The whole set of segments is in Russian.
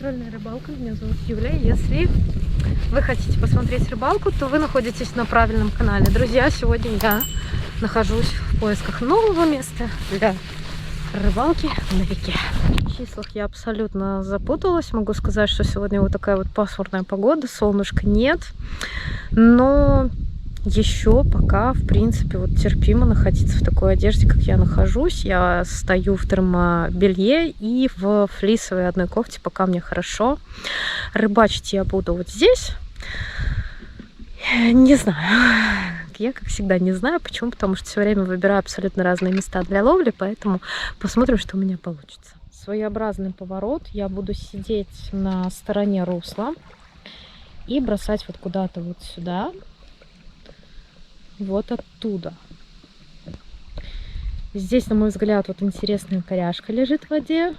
Контрольная рыбалка. Меня зовут Юля. Если вы хотите посмотреть рыбалку, то вы находитесь на правильном канале. Друзья, сегодня я нахожусь в поисках нового места для рыбалки на реке. В числах я абсолютно запуталась. Могу сказать, что сегодня вот такая вот пасмурная погода, солнышка нет. Но еще пока, в принципе, вот терпимо находиться в такой одежде, как я нахожусь. Я стою в термобелье и в флисовой одной кофте, пока мне хорошо. Рыбачить я буду вот здесь. Не знаю. Я, как всегда, не знаю. Почему? Потому что все время выбираю абсолютно разные места для ловли, поэтому посмотрим, что у меня получится. Своеобразный поворот. Я буду сидеть на стороне русла и бросать вот куда-то вот сюда. Вот оттуда. Здесь, на мой взгляд, вот интересная коряшка лежит в воде.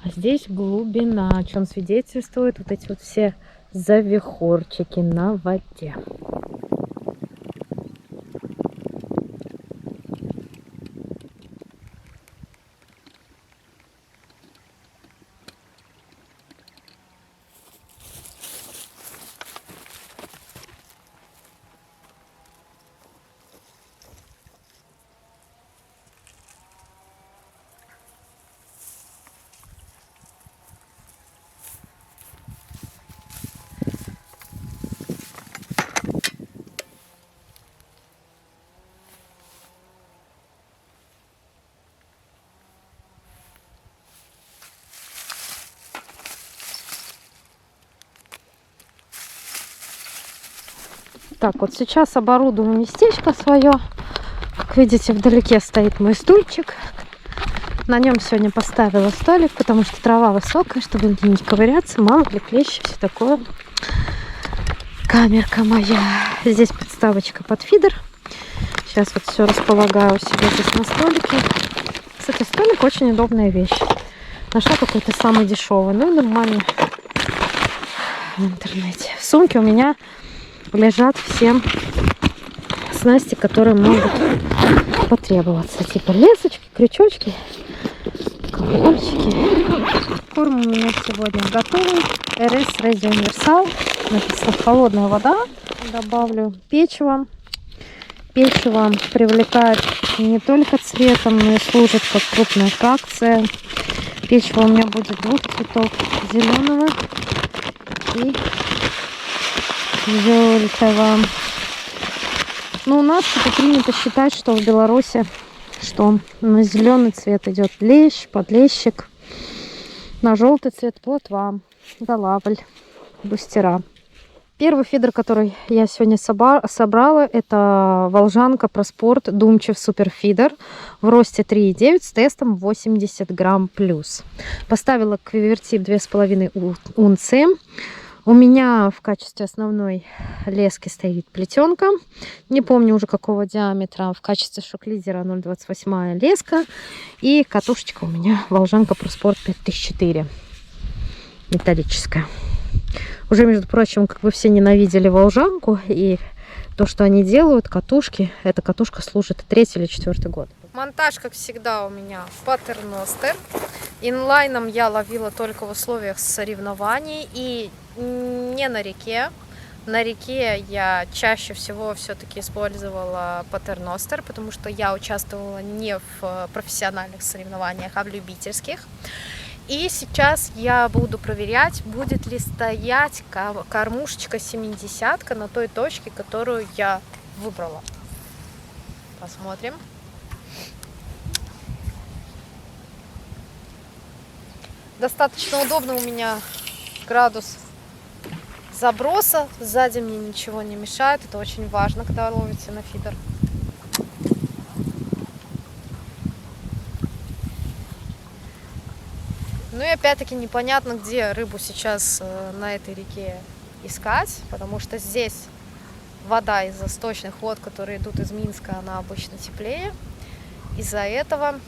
А здесь глубина, о чем свидетельствуют вот эти вот все завихорчики на воде. Так, вот сейчас оборудую местечко свое. Как видите, вдалеке стоит мой стульчик. На нем сегодня поставила столик, потому что трава высокая, чтобы не ковыряться. Мало ли клещи, все такое. Камерка моя. Здесь подставочка под фидер. Сейчас вот все располагаю у себя здесь на столике. Кстати, столик очень удобная вещь. Нашла какой-то самый дешевый, ну и нормальный в интернете. В сумке у меня лежат все снасти, которые могут потребоваться. Типа лесочки, крючочки, колокольчики. Корм у меня сегодня готовый. РС Ready Universal. Написано холодная вода. Добавлю печиво. Печиво привлекает не только цветом, но и служит как крупная фракция. Печиво у меня будет двух цветов: зеленого и желтого. Но у нас типа принято считать, что в Беларуси, что на зеленый цвет идет лещ, подлещик, на желтый цвет плотва, голавль, бустера. Первый фидер, который я сегодня собрала, это волжанка ProSport Думчев Суперфидер в росте 3,9 с тестом 80 грамм плюс. Поставила квивертип 2,5 унции. У меня в качестве основной лески стоит плетенка. Не помню уже какого диаметра. В качестве шок-лидера 0,28 леска. И катушечка у меня волжанка ProSport 5004. Металлическая. Уже, между прочим, как вы все ненавидели волжанку и то, что они делают, катушки. Эта катушка служит 3-й или 4-й год. Монтаж, как всегда, у меня патерностер. Инлайном я ловила только в условиях соревнований и не на реке. На реке я чаще всего все-таки использовала патерностер, потому что я участвовала не в профессиональных соревнованиях, а в любительских. И сейчас я буду проверять, будет ли стоять кормушечка 70-ка на той точке, которую я выбрала. Посмотрим. Достаточно удобно у меня градус заброса. Сзади мне ничего не мешает. Это очень важно, когда ловите на фидер. Ну и опять-таки непонятно, где рыбу сейчас на этой реке искать, потому что здесь вода из-за сточных вод, которые идут из Минска, она обычно теплее. Из-за этого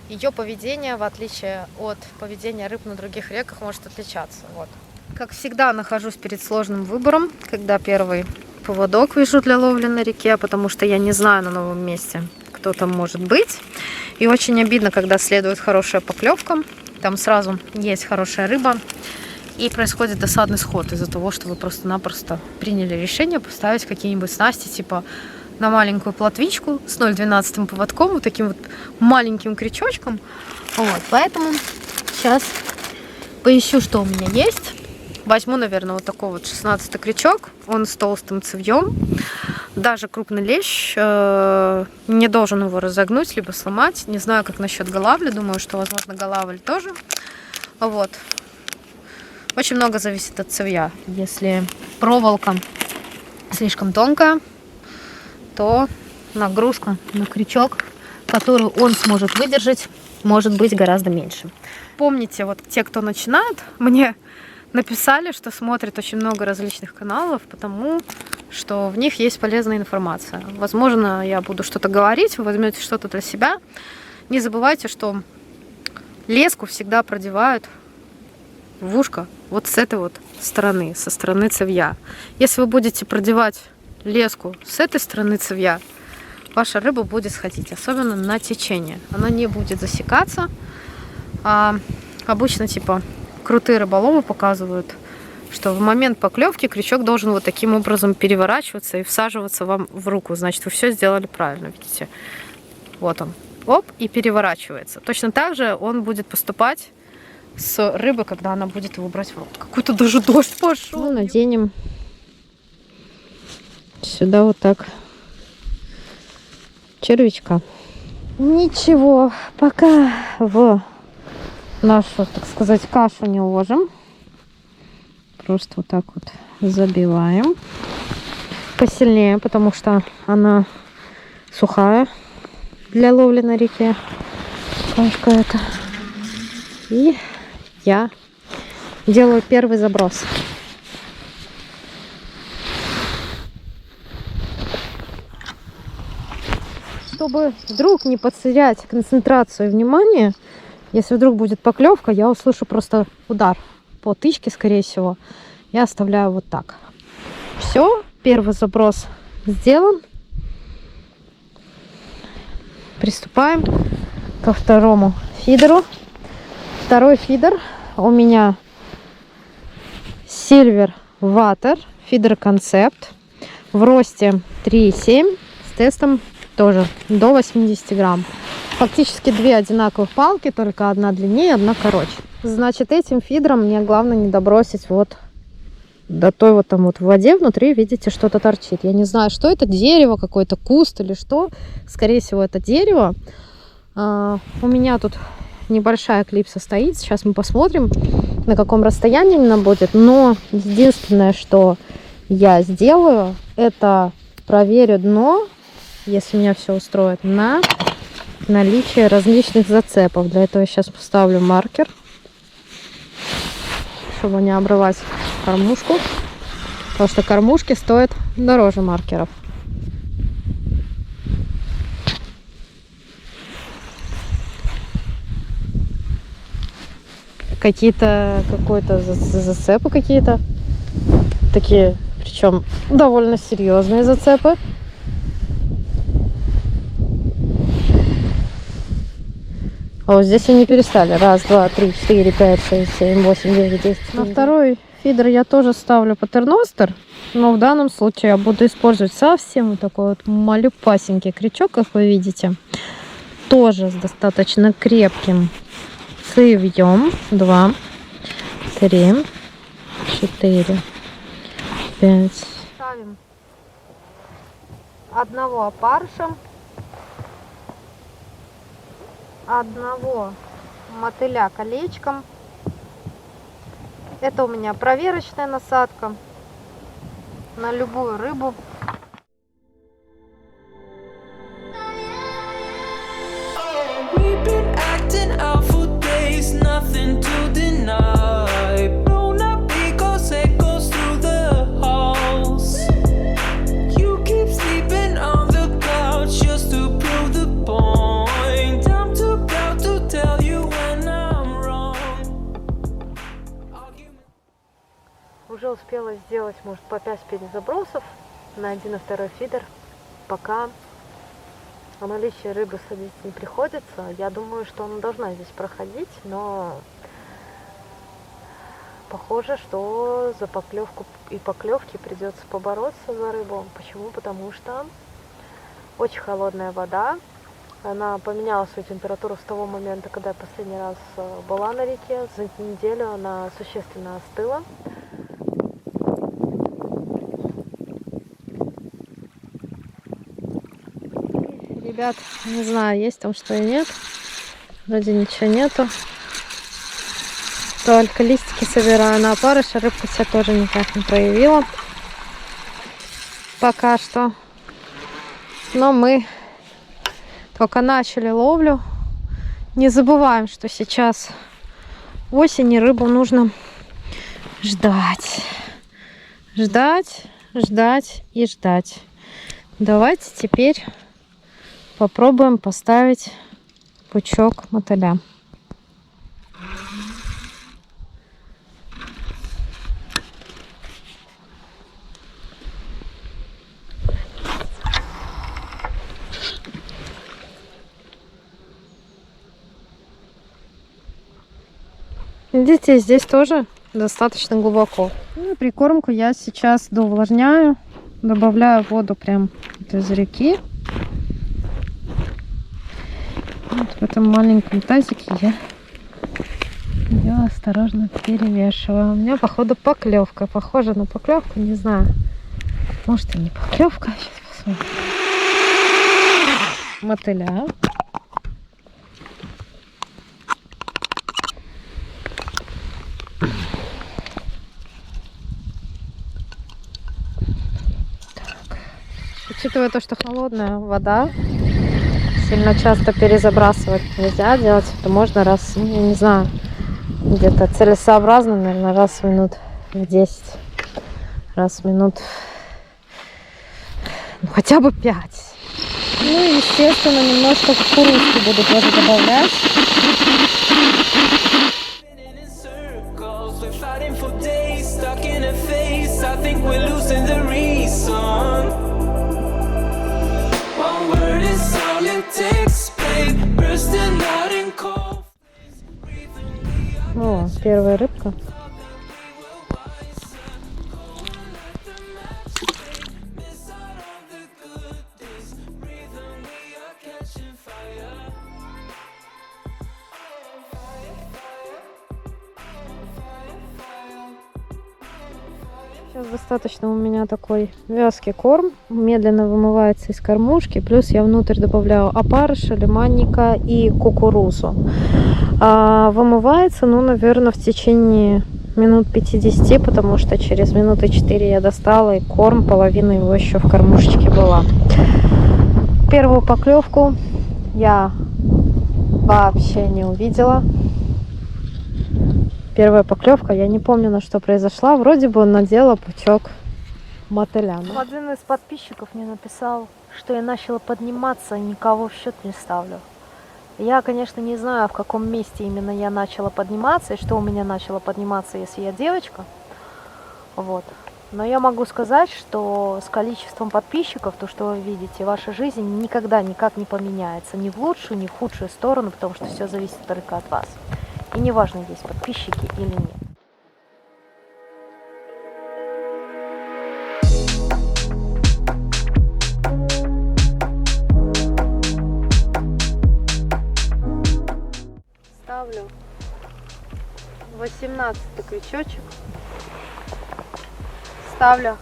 ее поведение, в отличие от поведения рыб на других реках, может отличаться. Вот. Как всегда, нахожусь перед сложным выбором, когда первый поводок вижу для ловли на реке, потому что я не знаю на новом месте, кто там может быть. И очень обидно, когда следует хорошая поклевка, там сразу есть хорошая рыба, и происходит досадный сход из-за того, что вы просто-напросто приняли решение поставить какие-нибудь снасти, типа на маленькую плотвичку с 0,12 поводком, вот таким вот маленьким крючочком. Вот, поэтому сейчас поищу, что у меня есть. Возьму, наверное, вот такой вот 16-й крючок, он с толстым цевьем. Даже крупный лещ не должен его разогнуть, либо сломать. Не знаю, как насчет голавли, думаю, что, возможно, голавль тоже. Вот. Очень много зависит от цевья. Если проволока слишком тонкая, то нагрузка на крючок, которую он сможет выдержать, может быть гораздо меньше. Помните, вот те, кто начинает, мне написали, что смотрят очень много различных каналов, потому что в них есть полезная информация. Возможно, я буду что-то говорить, вы возьмете что-то для себя. Не забывайте, что леску всегда продевают в ушко вот с этой вот стороны, со стороны цевья. Если вы будете продевать леску с этой стороны цевья, ваша рыба будет сходить, особенно на течение. Она не будет засекаться. Обычно, типа, крутые рыболовы показывают, что в момент поклевки крючок должен вот таким образом переворачиваться и всаживаться вам в руку. Значит, вы все сделали правильно, видите? Вот он. Оп, и переворачивается. Точно так же он будет поступать с рыбой, когда она будет его брать в рот. Какой-то даже дождь пошел. Ну, наденем сюда вот так червячка. Ничего, пока в нашу, так сказать, кашу не ложим. Просто вот так вот забиваем посильнее, потому что она сухая для ловли на реке. Кашка это. И я делаю первый заброс. Чтобы вдруг не потерять концентрацию и внимание, если вдруг будет поклевка, я услышу просто удар по тычке, скорее всего. Я оставляю вот так. Все, первый заброс сделан. Приступаем ко второму фидеру. Второй фидер у меня Silver Water Feeder Concept в росте 3,7 с тестом тоже до 80 грамм. Фактически две одинаковых палки, только одна длиннее, одна короче. Значит, этим фидером мне главное не добросить вот до той вот там вот в воде. Внутри, видите, что-то торчит. Я не знаю, что это, дерево, какой-то куст или что. Скорее всего, это дерево. У меня тут небольшая клипса стоит. Сейчас мы посмотрим, на каком расстоянии она будет. Но единственное, что я сделаю, это проверю дно, если меня все устроит, на наличие различных зацепов. Для этого я сейчас поставлю маркер, чтобы не обрывать кормушку, потому что кормушки стоят дороже маркеров. Какой-то зацепы какие-то такие, причем довольно серьезные зацепы. А вот здесь они перестали. 1, 2, 3, 4, 5, 6, 7, 8, 9, 10. На второй фидер я тоже ставлю патерностер, но в данном случае я буду использовать совсем вот такой вот малюпасенький крючок, как вы видите. Тоже с достаточно крепким цевьем. 2, 3, 4, 5. Ставим одного опарыша, одного мотыля колечком. Это у меня проверочная насадка на любую рыбу. Уже успела сделать, может, по 5 перезабросов на один и второй фидер, пока о наличии рыбы судить не приходится. Я думаю, что она должна здесь проходить, но похоже, что за поклевку и поклевки придется побороться за рыбу. Почему? Потому что очень холодная вода. Она поменяла свою температуру с того момента, когда я последний раз была на реке. За неделю она существенно остыла. Ребят, не знаю, есть там что и нет. Вроде ничего нету. Только листики собираю на опарыша. Рыбка себя тоже никак не проявила. Пока что. Но мы только начали ловлю. Не забываем, что сейчас осень, и рыбу нужно ждать. Ждать, ждать и ждать. Давайте теперь попробуем поставить пучок мотыля. Видите, здесь тоже достаточно глубоко. Ну, прикормку я сейчас доувлажняю, добавляю воду прям из реки. Вот в этом маленьком тазике я ее осторожно перемешиваю. У меня, походу, поклевка. Похоже на поклевку, не знаю. Может, и не поклевка. Сейчас посмотрим. Мотыля. Учитывая то, что холодная вода, сильно часто перезабрасывать нельзя, делать это можно раз, я не знаю, где-то целесообразно, наверное, раз в минут в 10, раз в минут, ну, хотя бы 5. Ну и, естественно, немножко кукурузки буду тоже добавлять. О, первая рыбка. Сейчас достаточно у меня такой вязкий корм, медленно вымывается из кормушки, плюс я внутрь добавляю опарыша, лиманника и кукурузу. Вымывается, ну, наверное, в течение минут 50, потому что через минуты 4 я достала, и корм, половина его еще в кормушечке была. Первую поклевку я вообще не увидела. Первая поклевка, я не помню, на что произошла. Вроде бы надела пучок мотыля. Один из подписчиков мне написал, что я начала подниматься и никого в счет не ставлю. Я, конечно, не знаю, в каком месте именно я начала подниматься и что у меня начало подниматься, если я девочка. Вот. Но я могу сказать, что с количеством подписчиков, то, что вы видите, ваша жизнь никогда никак не поменяется. Ни в лучшую, ни в худшую сторону, потому что все зависит только от вас. И неважно, есть подписчики или нет. Ставлю 18-й крючочек. Ставлю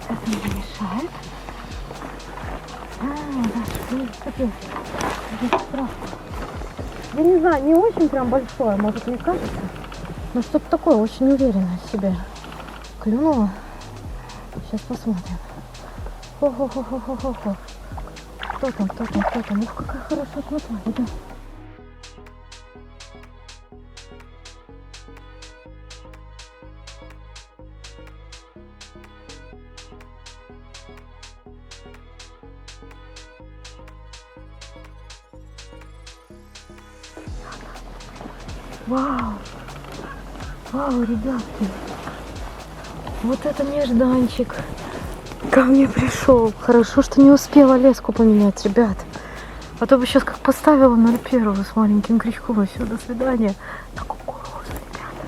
это не мешает. Я не знаю, не очень прям большое, может, мне кажется, но что-то такое очень уверенное в себе. Клюнуло. Сейчас посмотрим. Хо-хо-хо-хо-хо-хо. Кто там, кто там, кто там? Ух, какая хорошая плотва, ребят. Вау! Вау, ребятки! Вот это нежданчик ко мне пришел. Хорошо, что не успела леску поменять, ребят. А то бы сейчас как поставила 01 с маленьким крючком, и все, до свидания. На кукурузу, ребята.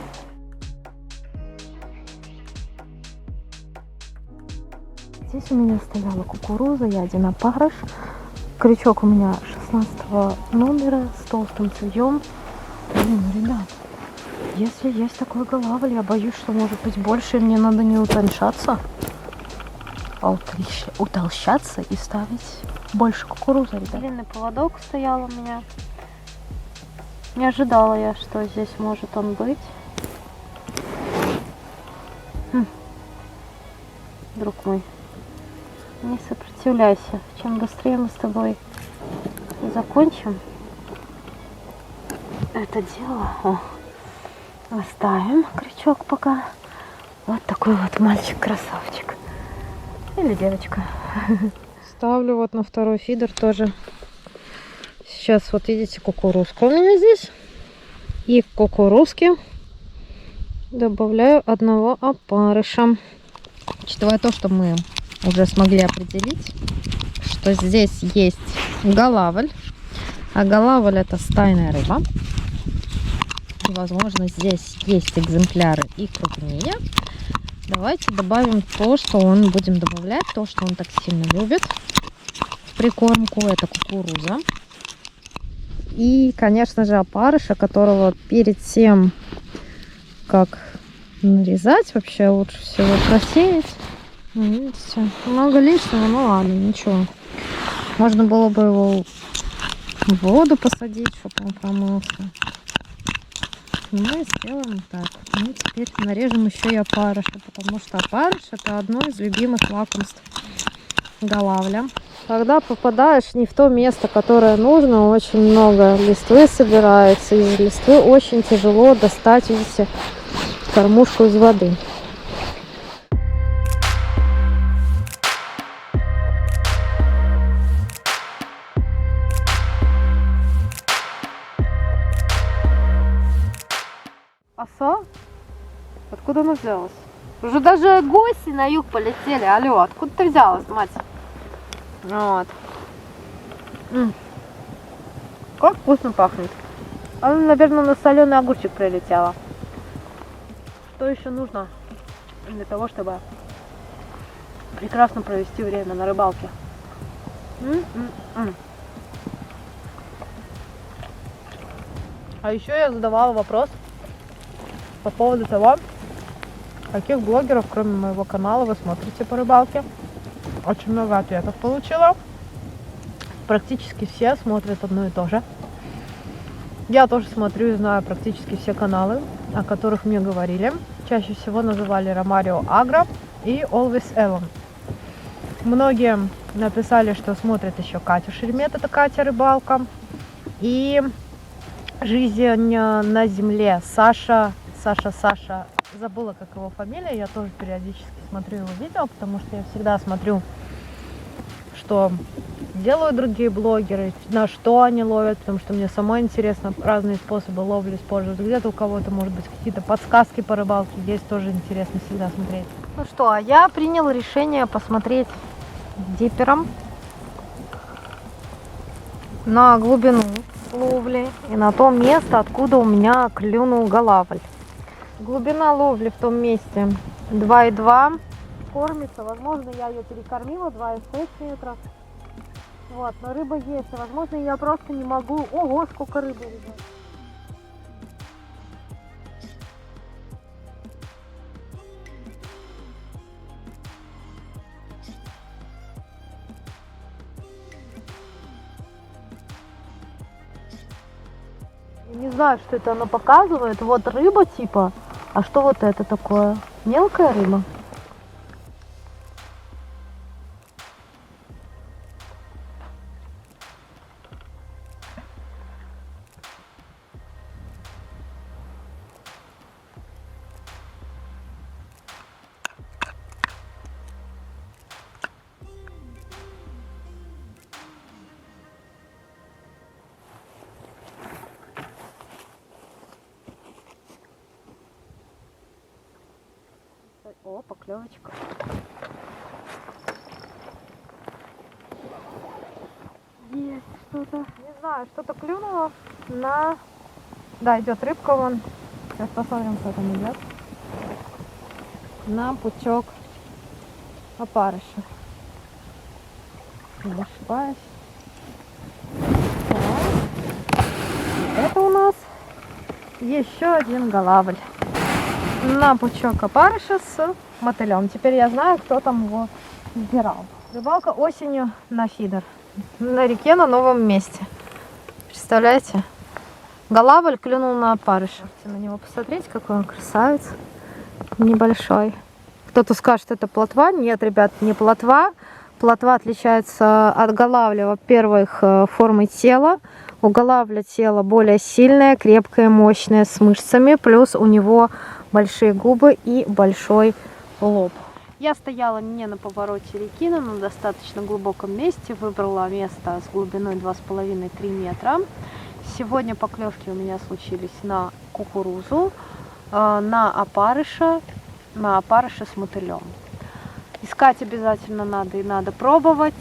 Здесь у меня стояла кукуруза, я один опарыш. Крючок у меня 16 номера с толстым цевьем. Блин, ребят, если есть такой голавль, я боюсь, что может быть больше, и мне надо не утоньшаться, а утолщаться и ставить больше кукурузы, ребят. Длинный поводок стоял у меня. Не ожидала я, что здесь может он быть. Друг мой, не сопротивляйся. Чем быстрее мы с тобой закончим это дело. Оставим крючок пока. Вот такой вот мальчик-красавчик. Или девочка. Ставлю вот на второй фидер тоже. Сейчас вот видите, кукурузка у меня здесь. И к кукурузке добавляю одного опарыша. Учитывая то, что мы уже смогли определить, что здесь есть голавль. А голавль — это стайная рыба. И, возможно, здесь есть экземпляры и крупнее. Давайте добавим то, что он будем добавлять, то, что он так сильно любит в прикормку. Это кукуруза. И, конечно же, опарыша, которого перед тем, как нарезать, вообще лучше всего просеять. Видите, много лишнего, ну ладно, ничего. Можно было бы его в воду посадить, чтобы он промылся. Но мы сделаем так. Мы теперь нарежем еще и опарыша, потому что опарыш — это одно из любимых лакомств голавля. Когда попадаешь не в то место, которое нужно, очень много листвы собирается. Из листвы очень тяжело достать, видите, кормушку из воды. Оса? Откуда она взялась? Уже даже гости на юг полетели. Алло, откуда ты взялась, мать? Вот. Как вкусно пахнет. Она, наверное, на соленый огурчик прилетела. Что еще нужно для того, чтобы прекрасно провести время на рыбалке? А еще я задавала вопрос по поводу того, каких блогеров, кроме моего канала, вы смотрите по рыбалке. Очень много ответов получила. Практически все смотрят одно и то же. Я тоже смотрю и знаю практически все каналы, о которых мне говорили. Чаще всего называли Ромарио Агро и Always Ellen. Многие написали, что смотрят еще Катю Шеремет, это Катя Рыбалка. И Жизнь на земле. Саша, забыла, как его фамилия, я тоже периодически смотрю его видео, потому что я всегда смотрю, что делают другие блогеры, на что они ловят, потому что мне самой интересно разные способы ловли используют. Где-то у кого-то, может быть, какие-то подсказки по рыбалке есть, тоже интересно всегда смотреть. Ну что, а я приняла решение посмотреть диппером на глубину ловли и на то место, откуда у меня клюнул голавль. Глубина ловли в том месте 2,2. Кормится, возможно, я ее перекормила 2,6 метров. Вот, но рыба есть, и, возможно, я просто не могу. Ого, сколько рыбы, ребят. Я не знаю, что это оно показывает. Вот рыба типа. А что вот это такое? Мелкая рыба? О, поклевочка. Есть что-то. Не знаю, что-то клюнуло на... Да, идет рыбка вон. Сейчас посмотрим, что там идет. На пучок опарыша. Не ошибаюсь. Так. Это у нас еще один голавль. На пучок опарыша с мотылем. Теперь я знаю, кто там его сбирал. Рыбалка осенью на фидер. На реке на новом месте. Представляете? Голавль клюнул на опарыша. На него посмотреть, какой он красавец. Небольшой. Кто-то скажет, это плотва. Нет, ребят, не плотва. Плотва отличается от голавля, во-первых, формой тела. У голавля тело более сильное, крепкое, мощное, с мышцами. Плюс у него большие губы и большой лоб. Я стояла не на повороте реки, но на достаточно глубоком месте. Выбрала место с глубиной 2,5-3 метра. Сегодня поклевки у меня случились на кукурузу, на опарыша с мотылем. Искать обязательно надо и надо пробовать.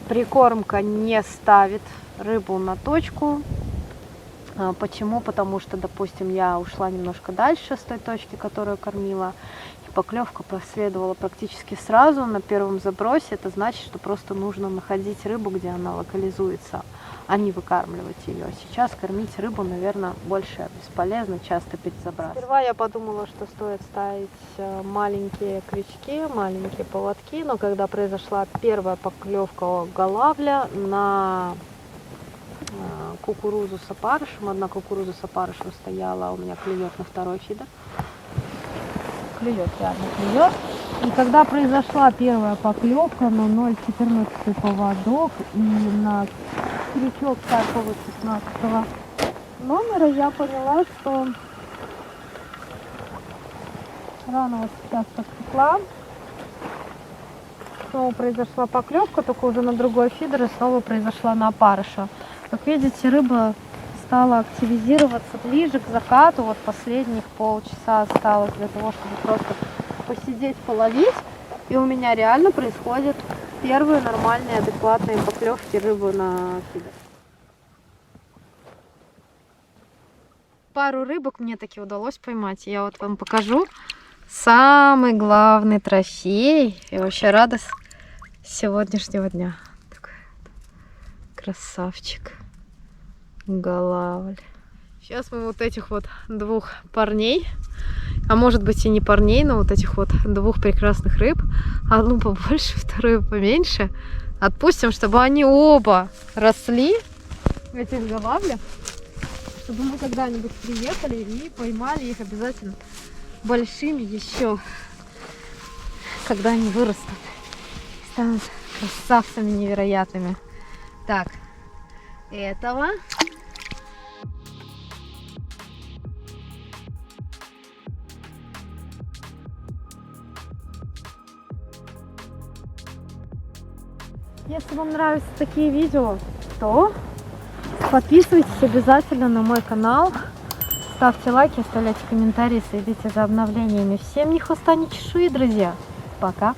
Прикормка не ставит рыбу на точку. Почему? Потому что, допустим, я ушла немножко дальше с той точки, которую кормила. И поклевка последовала практически сразу на первом забросе. Это значит, что просто нужно находить рыбу, где она локализуется, а не выкармливать ее. Сейчас кормить рыбу, наверное, больше бесполезно, часто перезабрасывать. Сперва я подумала, что стоит ставить маленькие крючки, маленькие поводки, но когда произошла первая поклевка голавля на кукурузу с опарышем, одна кукуруза с опарышем стояла, у меня клюет на второй фидер. Клюет, реально клюет. И когда произошла первая поклевка на 0,14 поводок и на крючок такого 16 номера, я поняла, что рана вот сейчас подтекла. Снова произошла поклевка, только уже на другой фидер, и снова произошла на опарыша. Как видите, рыба стала активизироваться ближе к закату. Вот последних полчаса осталось для того, чтобы просто посидеть, половить. И у меня реально происходят первые нормальные, адекватные поклевки рыбы на фидер. Пару рыбок мне таки удалось поймать. Я вот вам покажу самый главный трофей и вообще радость сегодняшнего дня. Такой красавчик. Голавль. Сейчас мы вот этих вот двух парней, а может быть и не парней, но вот этих вот двух прекрасных рыб, одну побольше, вторую поменьше, отпустим, чтобы они оба росли, этих голавлях, чтобы мы когда-нибудь приехали и поймали их обязательно большими еще, когда они вырастут, станут красавцами невероятными. Так, этого. Если вам нравятся такие видео, то подписывайтесь обязательно на мой канал, ставьте лайки, оставляйте комментарии, следите за обновлениями. Всем ни хвоста, ни чешуи, друзья. Пока!